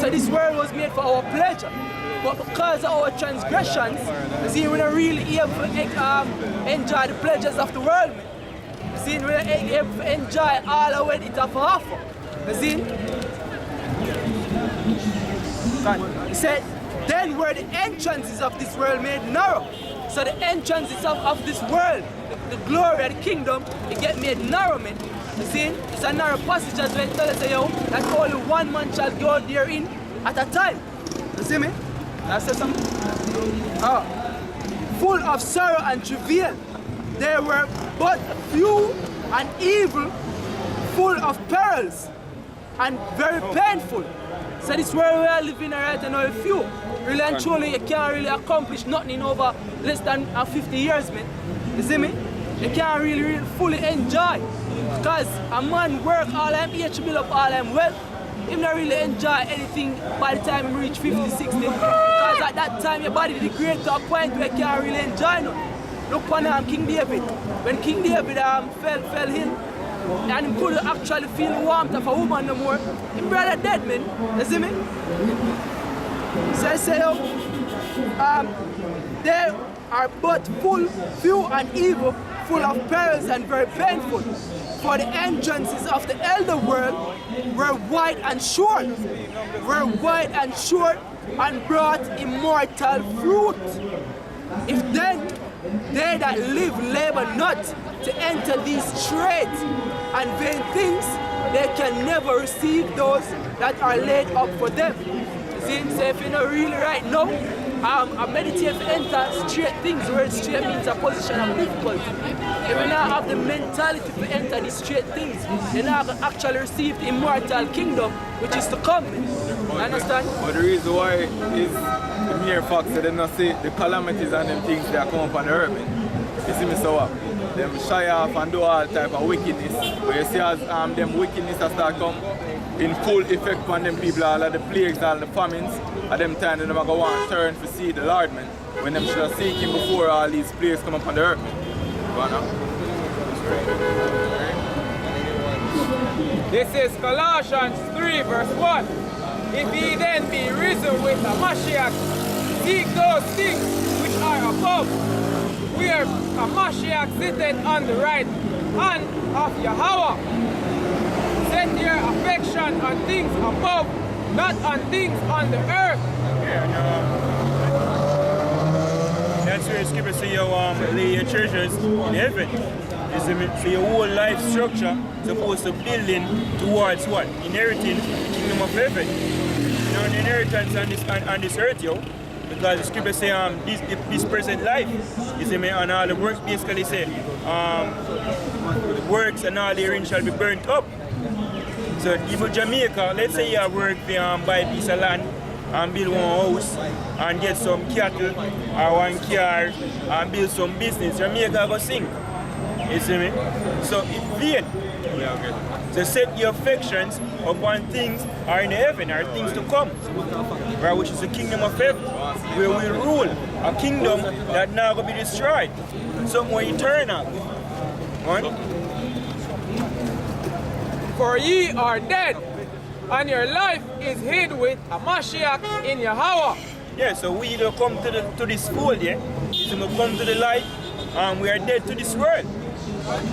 So this world was made for our pleasure. But because of our transgressions, you see, we're not really able to enjoy the pleasures of the world. You see, we're not able to enjoy all of what it has to offer. You see? He said, then were the entrances of this world made narrow. So the entrances of this world, the glory of the kingdom, it get made narrow, man. You see? It's a narrow passage as well. Tell us, yo, that only one man shall go therein at a time. You see me? That's something. Full of sorrow and travail. There were but few and evil, full of perils and very painful. So this world we are living right now, a few. Really and truly, you can't really accomplish nothing in over less than 50 years, man. You see me? You can't really fully enjoy. Because a man work all them age to build up all them wealth. He not really enjoy anything by the time he reach 50, 60. Because at that time your body degrades to a point where you can't really enjoy nothing. Look upon King David. When King David fell ill, and he couldn't actually feel the warmth of a woman no more, his brother dead, man. You see me? So I say, there are but few and evil, full of perils and very painful. For the entrances of the elder world were wide and short, and brought immortal fruit. If then they that live labor not to enter these straight and vain things, they can never receive those that are laid up for them. See, so if you're not really right now, I meditate to enter straight things, where straight means a position of difficulty. If you not have the mentality to enter these straight things, you're not going to actually receive the immortal kingdom which is to come. You understand? But the reason why is the mere fact that they not see the calamities and them things that come up on the earth. You see me so what? Them shy off and do all type of wickedness. But you see as them wickedness that start come in full effect on them people, all of the plagues, all the famines, at them time they never go on turn to see the Lord, man. When them should have seen him before all these plagues come up on the earth, man. This is Colossians 3 verse 1. If ye then be risen with the Mashiach, seek those things which are above, where a Mashiach sitteth on the right hand of Yahweh. Set your affection on things above, not on things on the earth. That's where Scripture say you lay your treasures in heaven. So your whole life structure is supposed to building towards what? Inheriting the kingdom of heaven. You know, the inheritance on this earth, yo. Because the Scripture say this present life is and all the works basically say the works and all therein shall be burnt up. So even Jamaica, let's say you work to buy a piece of land and build one house and get some cattle or one car and build some business, Jamaica go sink. You see me? So it's vain. So set your affections upon things are in heaven, are things to come, right? Which is the kingdom of heaven, where we rule, a kingdom that now will be destroyed, somewhere eternal. Right? For ye are dead, and your life is hid with a Mashiach in Yahweh. Yeah, so we don't come to this fold, yeah? So we come to the light, and we are dead to this world,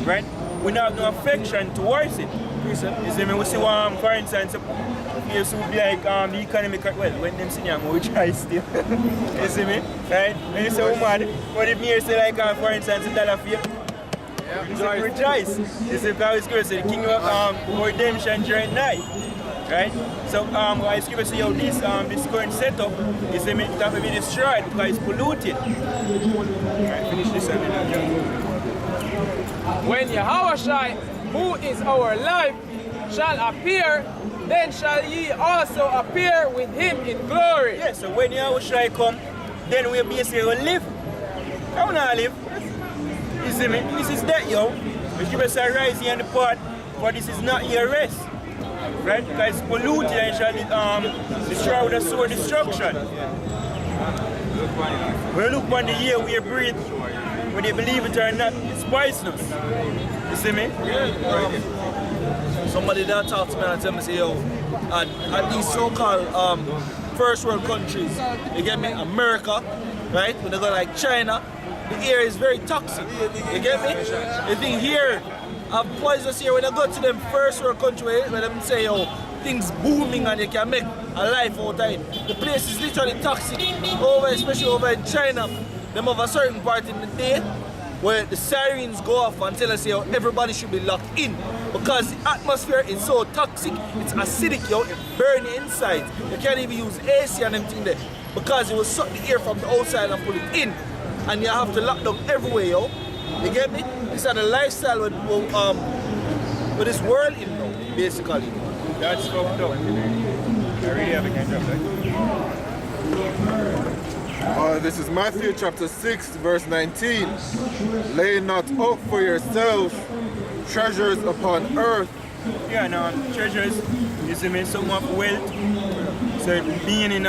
right? We don't have no affection towards it. You see me? We see for instance, it would be like the economic, well, when them see them, we try still. You see me? Right? When you say, oh man, what if me say like, for instance, $1 fee? Yeah, rejoice. You see, because it's the kingdom of redemption during night. Right? So I Scripture say how this current setup is to be destroyed because it's polluted. Right, finish this one. When Yahushua, who is our life, shall appear, then shall ye also appear with him in glory. Yeah, so when Yahushua come, then we basically will live. How will I live? You see me? This is that, yo. The Scripture says rise here in the pot, but this is not your rest. Right? Because it's polluted and shall destroy with a sword destruction. When you look on the air we breathe, whether you believe it or not, it's poisonous. You see me? Somebody that talks to me and tell me, say, yo, at these so-called first world countries. You get me? America, right? When they go like China, the air is very toxic. You get me? The thing here, poisonous here, when they go to them first world country where them say, oh, things booming and you can make a life out of it. The place is literally toxic. Especially over in China, them have a certain part in the day where the sirens go off and tell us, yo, everybody should be locked in. Because the atmosphere is so toxic, it's acidic, yo, it burns you inside. You can't even use AC and everything there. Because it will suck the air from the outside and pull it in. And you have to lock down everywhere, yo. You get me? It's a lifestyle with this world in now, basically. That's fucked up. I really have a kind of that. This is Matthew chapter 6, verse 19. Lay not up for yourselves treasures upon earth. Yeah, no, treasures, you see me, some of wealth. So being in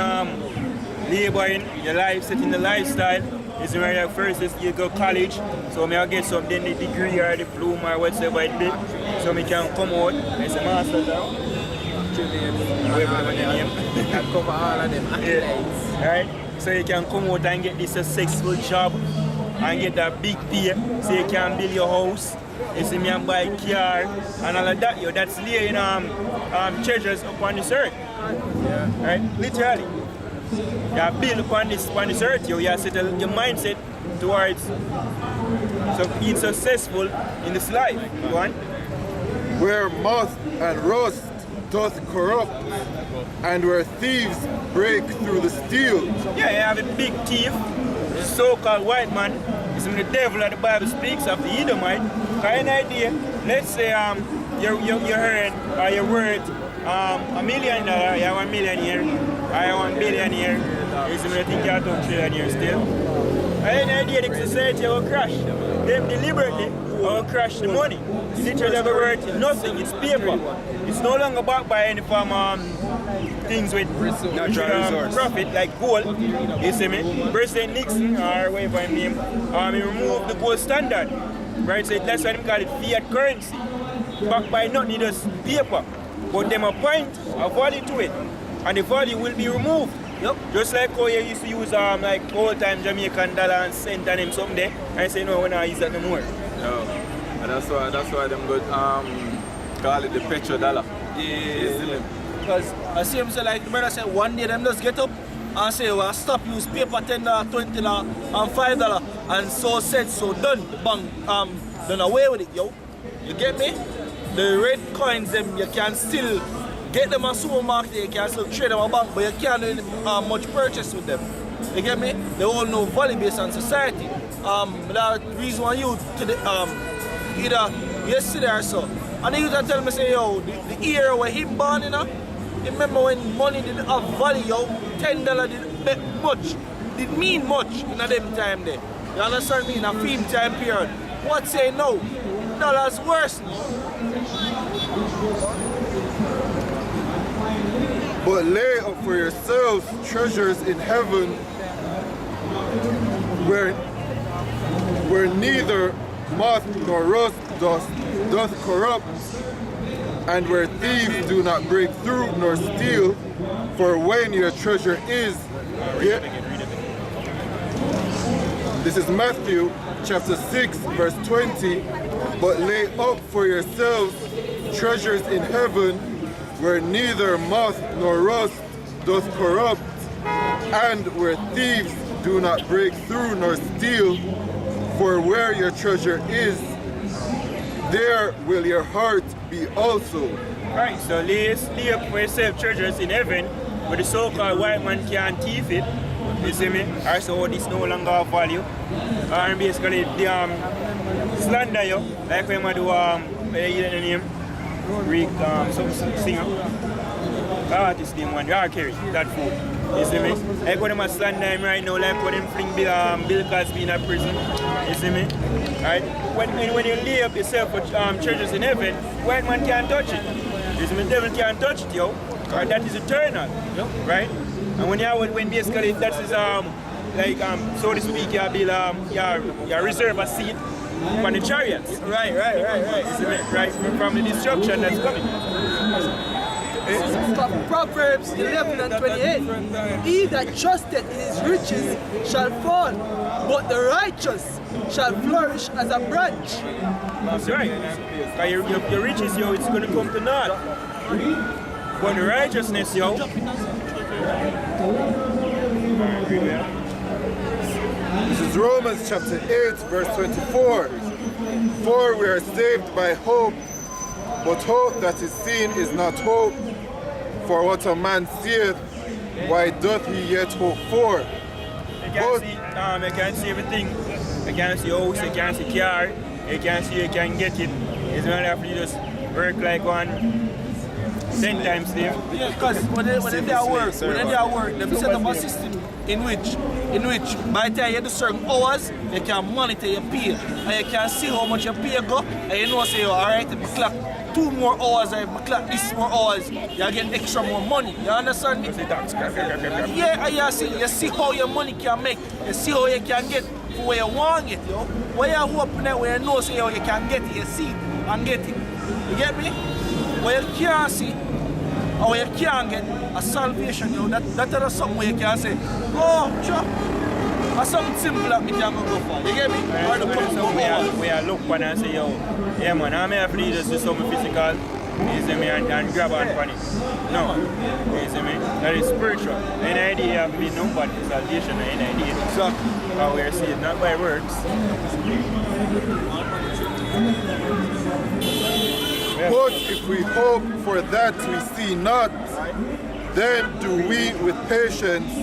laboring, your life, setting the lifestyle, is where first you go college, so I get some then the degree or the diploma or whatever it be, so I can come out as a master now. That cover all of them accolades. Yeah. Right? So you can come out and get this successful job and get that big pay, so you can build your house, you see me, and buy a car and all of that. Yo, that's laying treasures upon this earth. Yeah. Right? Literally. You build upon this earth, you set your mindset towards being successful in this life. Go on. Where moth and rust doth corrupt, and where thieves break through the steel. Yeah, you have a big thief, the so-called white man. It's the devil that the Bible speaks of, the Edomite. Got an idea? Let's say you heard or you worth $1 million, you're $1 millionaire, or you're $1 billionaire. You see me, I think you're $2 trillionaire still. Got an idea the society will crash. Them deliberately will crash the money. It's literally ever worth nothing, it's paper. It's no longer backed by any form things with profit like gold. You see me? President Nixon or whatever his name, he removed the gold standard. Right? So that's why they call it fiat currency. Backed by nothing, just paper. But them appoint a value to it. And the value will be removed. Yep. Just like how you used to use like old time Jamaican dollar and cent and them something there. And say no, we're not use that no more. Yeah. And that's why them good call it the petrodollar. Yeah. Because I see him say like the brother said one day them just get up and say well stop use paper $10, $20 and $5 and so said so done. The bank done away with it, yo. You get me? The red coins them you can still get them at supermarket, you can still trade them at bank, but you can't do much purchase with them. You get me? They all know value based on society. The reason why you to the either yesterday or so. And they used to tell me say yo, the era where he born in remember when money didn't have value, yo, $10 didn't make much, didn't mean much in a them time there. You understand me? In a film time period. What say no? Dollars worse. But lay up for yourselves treasures in heaven, where neither moth nor rust doth corrupt, and where thieves do not break through nor steal. For when your treasure is, this is Matthew chapter 6, verse 20. But lay up for yourselves treasures in heaven, where neither moth nor rust doth corrupt, and where thieves do not break through nor steal. For where your treasure is, there will your heart be also. Right, so lay up for yourself treasures in heaven, where the so-called white man can't thief it. You see me? Or so this no longer have value. And basically the slander you, like when I do the name, Rick, some singer. Artist name one, R. Carey, that fool. You see me? Like when I'm slander him right now, like when him fling Bill Cosby in a prison. You see me? Right? When you lay up yourself for treasures in heaven, white man can't touch it. You see me? The devil can't touch it, yo. Right? That is eternal. Right? And when basically that is so to speak, you reserve a seat for the chariots. Right. You see me? Right from the destruction that's coming. This is from Proverbs 11 and 28. He that trusteth in his riches shall fall, but the righteous shall flourish as a branch. That's right. Your riches, yo, it's going to come to naught. But the righteousness, yo. This is Romans chapter 8, verse 24. For we are saved by hope, but hope that is seen is not hope. For what a man seeth, why doth he yet hope for? You can't see everything. You can't see house, you can't see car, you can't see you can get it. It's not have to just work like one 10 times there. Yeah, because when they are work, they set up a system in which by the time you do certain hours, you can monitor your pay. And you can see how much your pay go, and you know say, alright, if you clock 2 more hours, or if you clock this more hours, you get extra more money. You understand me? Yeah, and you see how your money can make. You see how you can get for where you want it, yo. Where you open it, where you know say, you can get it, you see it and get it. You get me? Where you can't see, or you can't get a salvation, you know, that is something where you can say, oh, sure, that's something simple that me can go for. You get me? Or the we are look for and say, yo, yeah man, I may have to just do something physical, you see me, and grab on for it. No, you see me? That is spiritual. Any idea have been nobody, salvation or any idea. So, how we are saved, not by works. But if we hope for that we see not, then do we with patience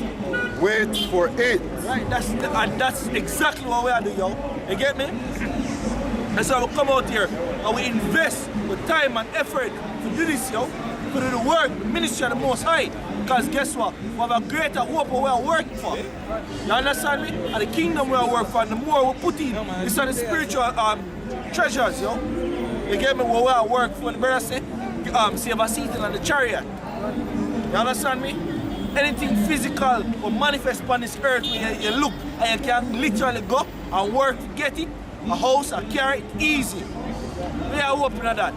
wait for it. Right, that's exactly what we are doing, yo. You get me? And so we come out here and we invest with time and effort to do this, yo. To do the work, the ministry of the Most High. Because guess what? We have a greater hope of what we are working for. You understand me? And the kingdom we are working for, and the more we put in, it's on the spiritual treasures, yo. You get me? What we are working for, the brother say, save a seat in the chariot. You understand me? Anything physical or manifest upon this earth where you look and you can literally go and work to get it, a house, a car, easy. We are hoping at that.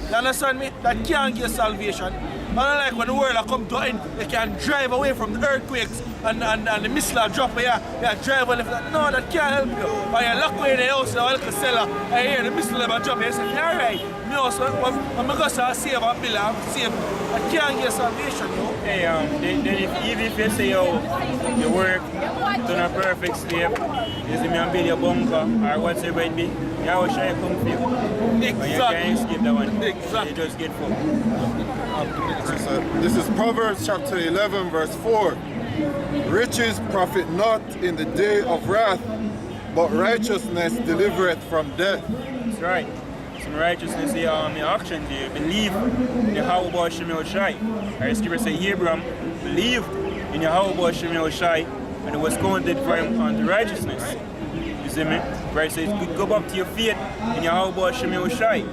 You understand me? That can't give salvation. Unlike when the world come to an end, you can drive away from the earthquakes and the missile drop here, you drive away. No, that can't help you. Or you lock away in the house, you look cellar, and you hear the missile drop, you say, alright. No, so I'm going to save a bill, I'm save. I can't get salvation, no? Hey, then even if you say you work to a perfect slave, you see me and build your bunker or whatever it be, you always try to come for you. Exactly. And you can't escape that one. Exactly. You just get fucked. This is Proverbs chapter 11, verse 4. Riches profit not in the day of wrath, but righteousness delivereth from death. That's right. Some righteousness here on your actions. You believe in Yahweh Shem Shai. Our scripture says Abraham believed in Yahweh Shem Shai, and it was counted for him unto righteousness. You see me? Right, so you go back to your faith in Yahweh Shem Shai,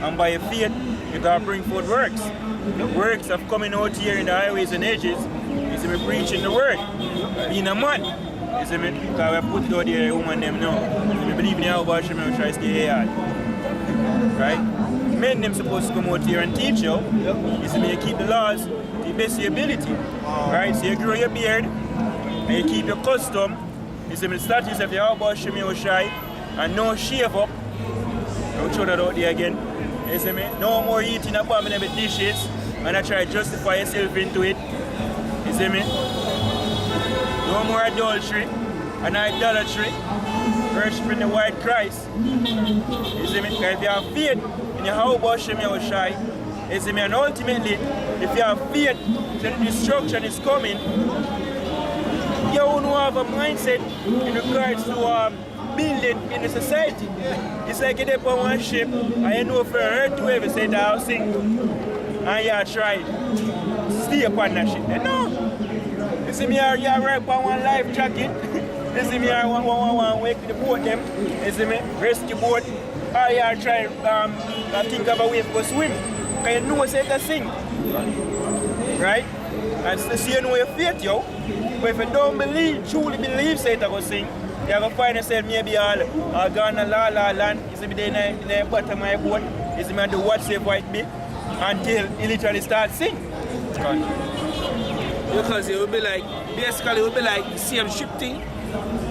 and by your faith you gotta bring forth works. The works of coming out here in the highways and edges. You see me preaching the word, being a man. You see me? Because we put it out there, woman them know. We believe in Yahweh Shem Shai, stay here. Right? Men them supposed to come out here and teach you. You see me, you keep the laws to the best of your ability. Right? So you grow your beard and you keep your custom. You see me, the statutes of Yahweh Shem Shai and no shave up. Don't show that out there again. You see me? No more eating abominable dishes and I try to justify yourself into it. You see me? No more adultery and idolatry. Worshiping the white Christ. You see me? Because if you have faith in Yahweh Shem Shai, you see me? And ultimately, if you have faith that destruction is coming, you won't have a mindset in regards to building in the society. It's like you get on one ship and you know for a earthquake you say that I'll sink and you try to stay upon that ship. No! You see me, you're right upon one life jacket. You see me, I want to wake the boat them. You see me, rescue boat. Or you try to think of a way to go swim. Because you know say to sing. Right? And so you know your faith, yo. But if you don't truly believe say to go sing, you're going to find yourself maybe all gone a la land. You see me, there in the bottom of my boat. You see me, do what say white be. until he literally starts singing. Because it will be like, basically it will be like the same ship thing.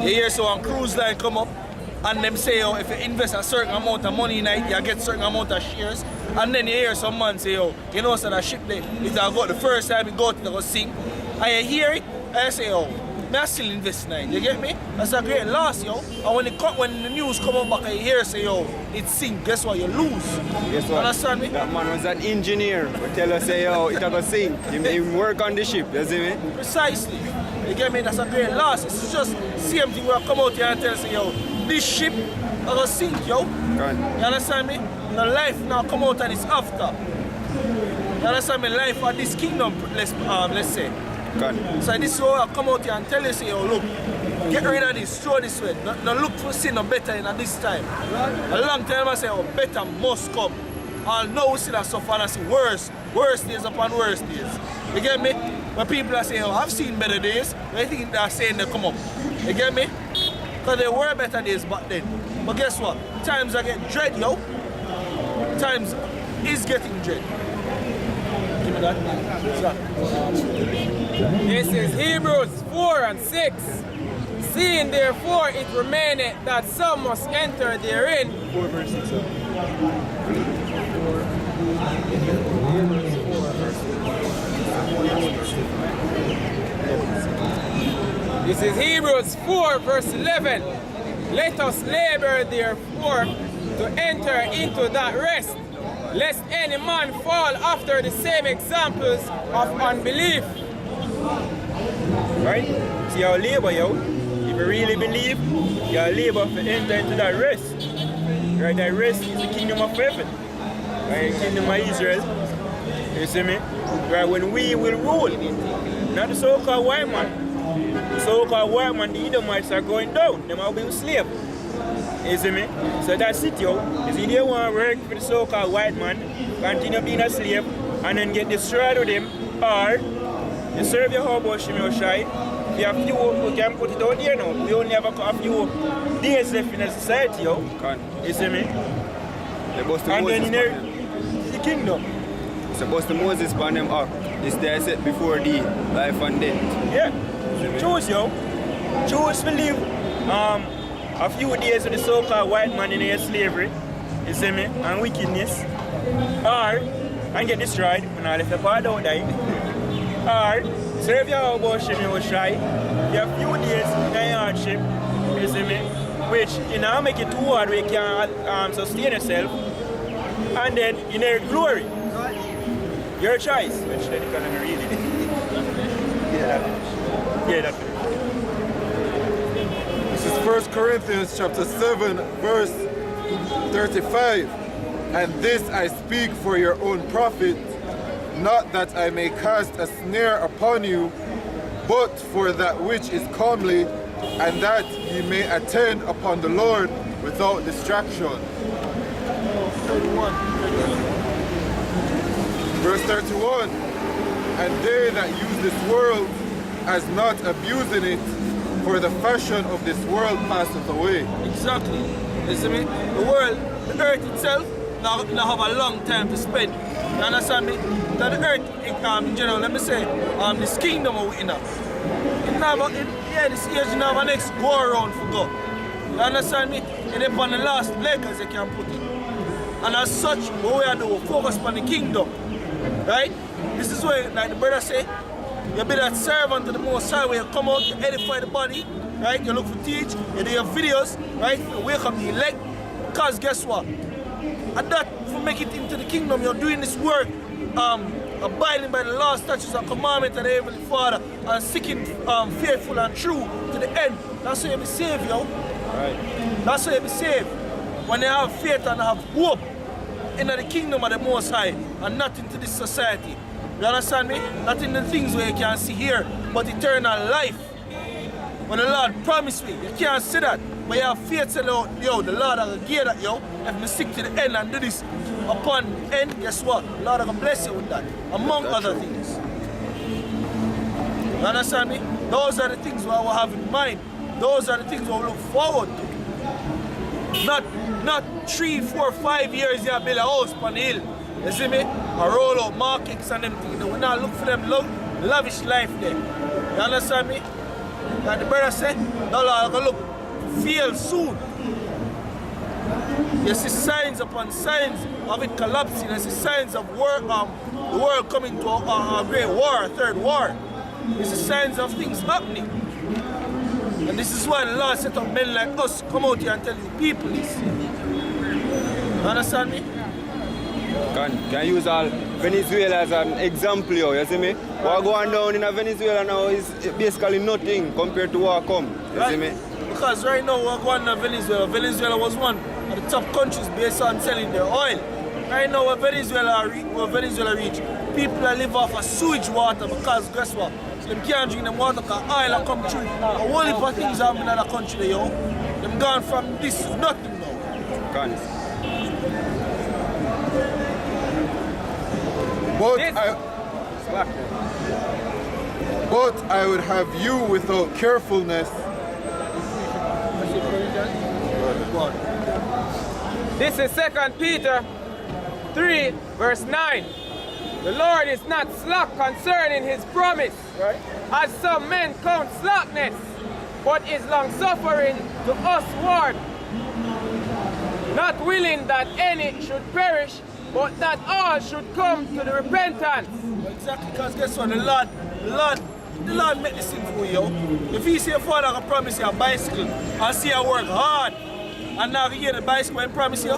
You hear so on cruise line come up and them say, oh, if you invest a certain amount of money in it, you get certain amount of shares. And then you hear some man say, oh, you know, so that ship there, if I go the first time you go to go sing, and you hear it, and you say, oh, I still invest in it. You get me? That's a great loss, yo. And when the news come up back and you hear say, yo, it sink, guess what? You lose. Guess what? Understand me? That man was an engineer. We tell us, say, yo, it gonna sink. He work on the ship, you see me? Precisely. You get me? That's a great loss. It's just same thing where I come out here and tell you, say, yo, this ship gonna sink, yo. Right. You understand me? The life now come out and it's after. You understand me? Life of this kingdom, let's say. God. So this is why I come out here and tell you, say, yo, look, get rid of this, throw this way. No look for sin no better in this time. A long time I say, oh, better must come. And now we see that suffer and I see worse days upon worse days. You get me? When people are saying, oh, I've seen better days, I think they're saying they come up. You get me? Because there were better days back then. But guess what? Times are getting dread, yo. Times is getting dread. Give me that. This is Hebrews 4 and 6. Seeing therefore it remaineth that some must enter therein. 4 verse 6. This is Hebrews 4 verse 11. Let us labor therefore to enter into that rest, lest any man fall after the same examples of unbelief. Right? See our labor, yo. If you really believe, your labor to enter into that rest. Right? That rest is the kingdom of heaven. Right? The kingdom of Israel. You see me? Right? When we will rule. Not the so-called white man. The so-called white man, the Edomites are going down. They might be slaves. You see me? So that's it, yo. You see, they want to work for the so-called white man, continue being a slave, and then get destroyed with him, or you serve your hobo Shimei Shai. We have few who can put it out there now. We only have a few days left in the society, yo. You see me? And then in the kingdom. Supposed to Moses ban them up. This day I said before the life and death. Yeah. Choose, yo. Choose to live a few days with the so-called white man in their slavery, you see me, and wickedness, or and get destroyed when I left the part out die, or serve your hobo Shimei Shai, you have few days in your hardship, you see me, which you know make it too hard where you can't sustain yourself, and then in their glory, your choice, which then you can read it. Yeah, that's it. This is 1 Corinthians chapter 7, verse 35. And this I speak for your own profit, not that I may cast a snare upon you, but for that which is comely, and that ye may attend upon the Lord without distraction. 31. Verse 31. And they that use this world as not abusing it, for the fashion of this world passeth away. Exactly. You see me? The world, the earth itself, now have a long time to spend. You understand me? That the earth, in general, let me say, this kingdom of within this age, you have an next go around for go. You understand me? And upon the last leg, as you can put it. And as such, what we are doing, focus on the kingdom. Right? This is where, like the brother say, you be that servant to the Most High, where you come out, you edify the body, right? You look for teach, you do your videos, right? You wake up the elect, because guess what? And that, for make it into the kingdom, you're doing this work, abiding by the law, statutes, and commandments of the Heavenly Father, and seeking faithful and true to the end. That's how you be saved, yo. Right. That's how you be saved. When you have faith and have hope in the kingdom of the Most High, and not into this society. You understand me? Not in the things where you can see here, but eternal life. When the Lord promised me, you can't see that. But you have faith, say, yo, the Lord will give that, yo. If you stick to the end and do this upon the end, guess what? The Lord will bless you with that, among other things. You understand me? Those are the things we will have in mind. Those are the things we will look forward to. Not 3, 4, 5 years you build a house on the hill. You see me? I roll out markets and them things. We not look for them lavish life there. You understand me? And the brother said, no, I'm gonna look fail soon. You see signs upon signs of it collapsing. You see signs of the world coming to a great war, a third war. You see signs of things happening. And this is why the Lord set up men like us come out here and tell you people this. You understand me? Can use all Venezuela as an example here, you see me? What going down in Venezuela now is basically nothing compared to what come, you see me? Because right now what going on in Venezuela, Venezuela was one of the top countries based on selling their oil. Right now where Venezuela reach, people that live off of sewage water because guess what? Them can't drink them water because oil are come through. A whole heap of things happen in other country, yo. Them gone from this to nothing now. But I would have you without carefulness. This is 2 Peter 3, verse 9. The Lord is not slack concerning his promise, right, as some men count slackness, but is long-suffering to usward, not willing that any should perish, but that all should come to the repentance. Exactly, because guess what? The Lord make this thing for you. If he say, Father, I promise you a bicycle, I see you work hard, and now you get the bicycle and promise you,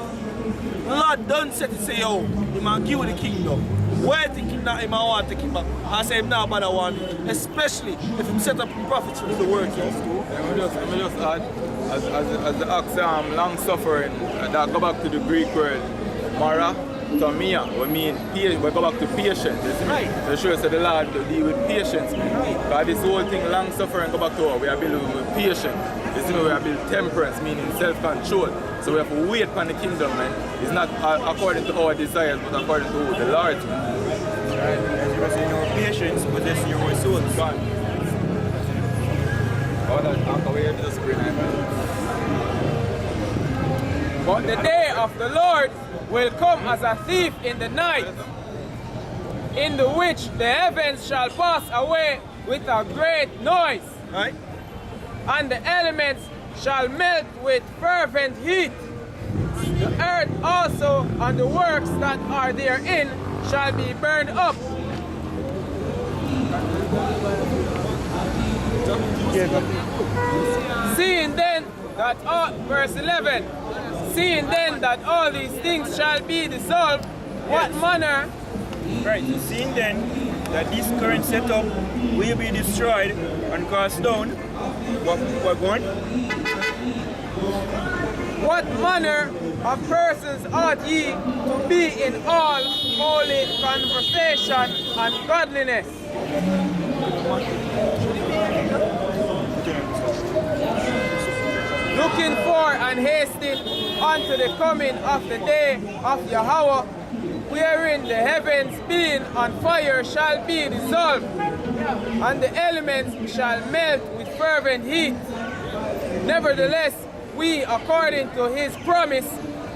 the Lord done set it, say, yo, he might give you the kingdom. Why you think that he might want to take it back? I say him now, but I want it. Especially if he set up prophets to do the work, yo. Let me just add, as the ox long suffering, that go back to the Greek word, mara, tomia, we go back to patience. Right. So sure, so the Lord to deal with patience. Right. Because this whole thing, long suffering, go back to what we are building with patience. This is we are building temperance, meaning self-control. So we have to wait for the kingdom, man. It's not according to our desires, but according to the Lord's. Right. As you were saying, your patience possessing your souls. God. But the day of the Lord will come as a thief in the night, in the which the heavens shall pass away with a great noise, Right? and the elements shall melt with fervent heat. The earth also and the works that are therein shall be burned up. Seeing then that all, verse 11, seeing then that all these things shall be dissolved, what manner? Right, so seeing then that this current setup will be destroyed and cast down, what going? What manner of persons ought ye to be in all holy conversation and godliness? Looking for and hasting unto the coming of the day of Yahweh, wherein the heavens being on fire shall be dissolved, and the elements shall melt with fervent heat. Nevertheless, we, according to his promise,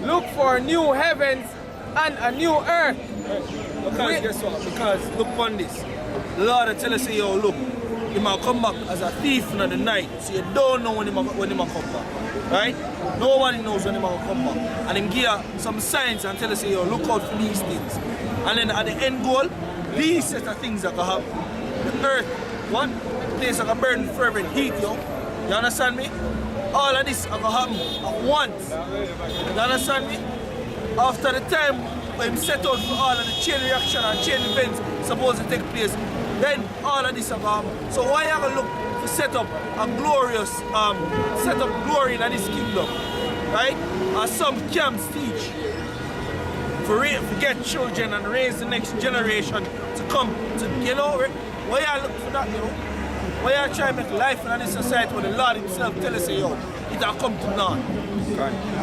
look for new heavens and a new earth. Because guess what? Because look on this. The Lord will tell us, say, yo, look, he might come back as a thief in the night, so you don't know when he might come back. Right? Nobody knows when he might come back. And him give you some signs and tell us, say, yo, look out for these things. And then at the end goal, these set of things that can happen. The earth, what? The place that can burn with fervent heat, yo. You understand me? All of this are going to happen at once. You understand me? After the time when him set out for all of the chain reaction and chain events supposed to take place, then all of this are going to happen. So why are you going to look to set up a glorious, set up glory in this kingdom? Right? As some camps teach. For get children and raise the next generation to come to, you know, why you look for that, you know? Why you try to make life in this society where the Lord himself tell us, yo, it will come to naught.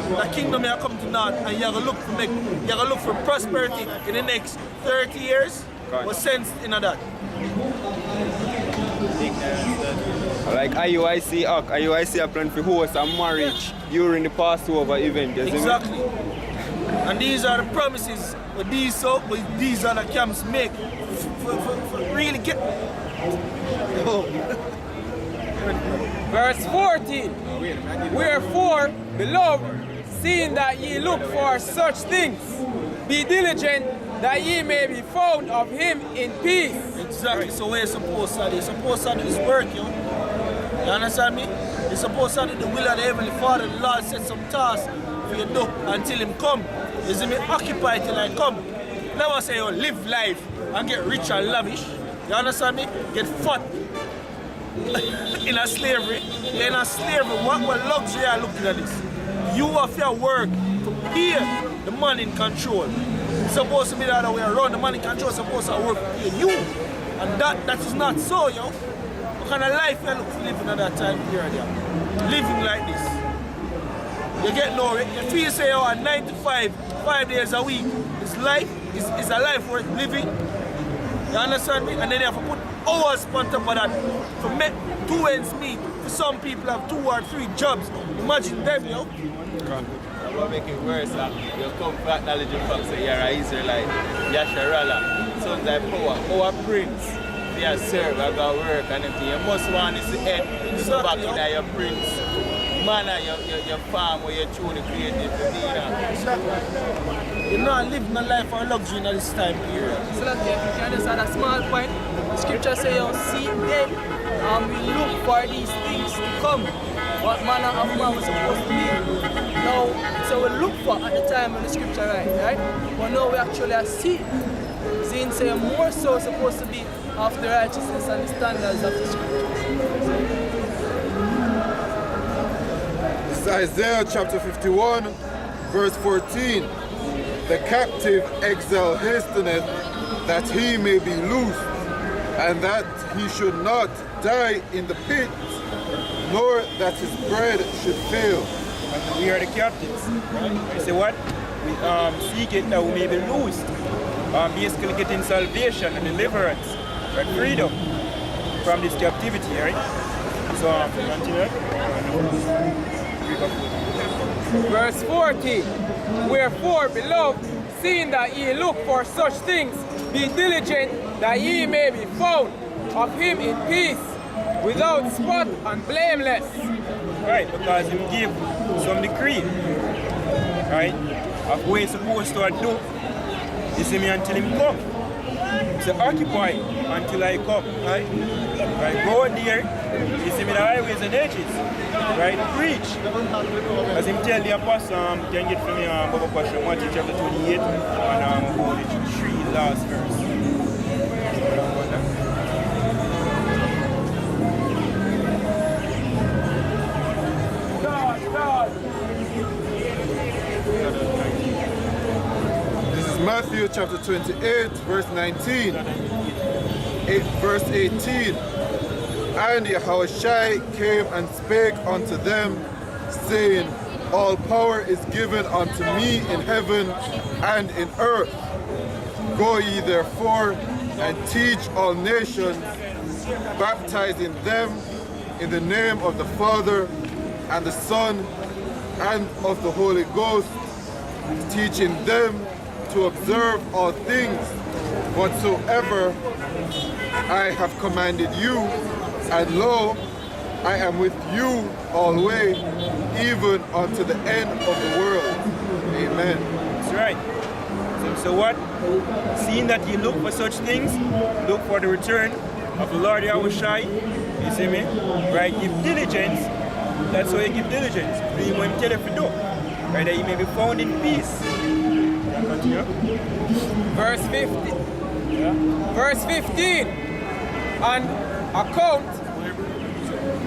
The kingdom will come to naught, and you're gonna look for prosperity in the next 30 years. What sense in that? Like IUIC a plan for host a marriage during the Passover event, you see me? Exactly. And these are the promises what these other camps make for really get. Verse 14. Wherefore, beloved, seeing that ye look for such things, be diligent that ye may be found of him in peace. Exactly. So where you supposed to do? You're supposed to do this work, yo. You understand me? You're supposed to do the will of the Heavenly Father. The Lord set some tasks for you to do until him come. You see me? Occupy till I come. Never say you live life and get rich and lavish. You understand me? Get fat. In a slavery. You're in a slavery. What luxury are you looking at this? You have your work to pay the man in control. It's supposed to be the other way around. The man in control is supposed to work to pay you. And that is not so, yo. What kind of life you look for living at that time period, yo? Living like this. You get no, you feel say you're 9 to 5, 5 days a week. It's life, it's a life worth living. You understand me? And then you have to put hours on top of that to make 2 ends meet. For some people have 2 or 3 jobs. Imagine them, yo. What make it worse, you come for acknowledging facts that you're an Israelite, Yasharala, sons of power, our prince, they are serve, I got work and everything. You must want this head back in your prince. Man, your farm where you're truly created to be. You're not living a life of luxury in this time period. So look, you can just add a small point. The scripture says, you see them, and we look for these things to come. What manner of man was supposed to be. Now, so we look for at the time when the scripture right? But now we actually are seeing. Seeing say more so supposed to be of the righteousness and the standards of the scriptures. This is Isaiah chapter 51, verse 14. The captive exile hasteneth, that he may be loosed, and that he should not die in the pit, nor that his bread should fail. And we are the captives. Right? I say what? We seek it that we may be loosed. Basically getting salvation and deliverance and freedom from this captivity, right? So continue. Verse 14. Wherefore, beloved, seeing that ye look for such things, be diligent that ye may be found of him in peace, without spot and blameless. Right, because him give some decree, right, of what he's supposed to do. You see me until him come. So occupy until I come, right? Right, go there, you see me the highways and edges, right? Preach. As him tell the apostle, can get from me Baba Pastor Matthew chapter 28 and go to 3 last verse. This is Matthew chapter 28, verse 19. Verse 18. And Yahushua came and spake unto them, saying, All power is given unto me in heaven and in earth. Go ye therefore and teach all nations, baptizing them in the name of the Father and the Son and of the Holy Ghost, teaching them to observe all things whatsoever I have commanded you, and lo, I am with you always, even unto the end of the world. Amen. That's right. So what? Seeing that you look for such things, look for the return of the Lord Yahushua. You see me? Right? Give diligence. That's why you give diligence. Do what him tell you to do. Right? That you may be found in peace. Continue. Verse 15. Yeah. Verse 15. And account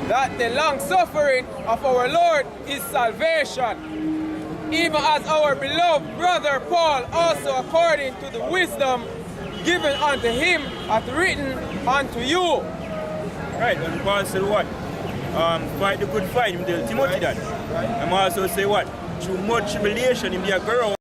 that the long suffering of our Lord is salvation, even as our beloved brother Paul also according to the wisdom given unto him hath written unto you. Right, and Paul said what? Fight the good fight, him tell Timothy that. And also say what? Through much tribulation, him be a girl.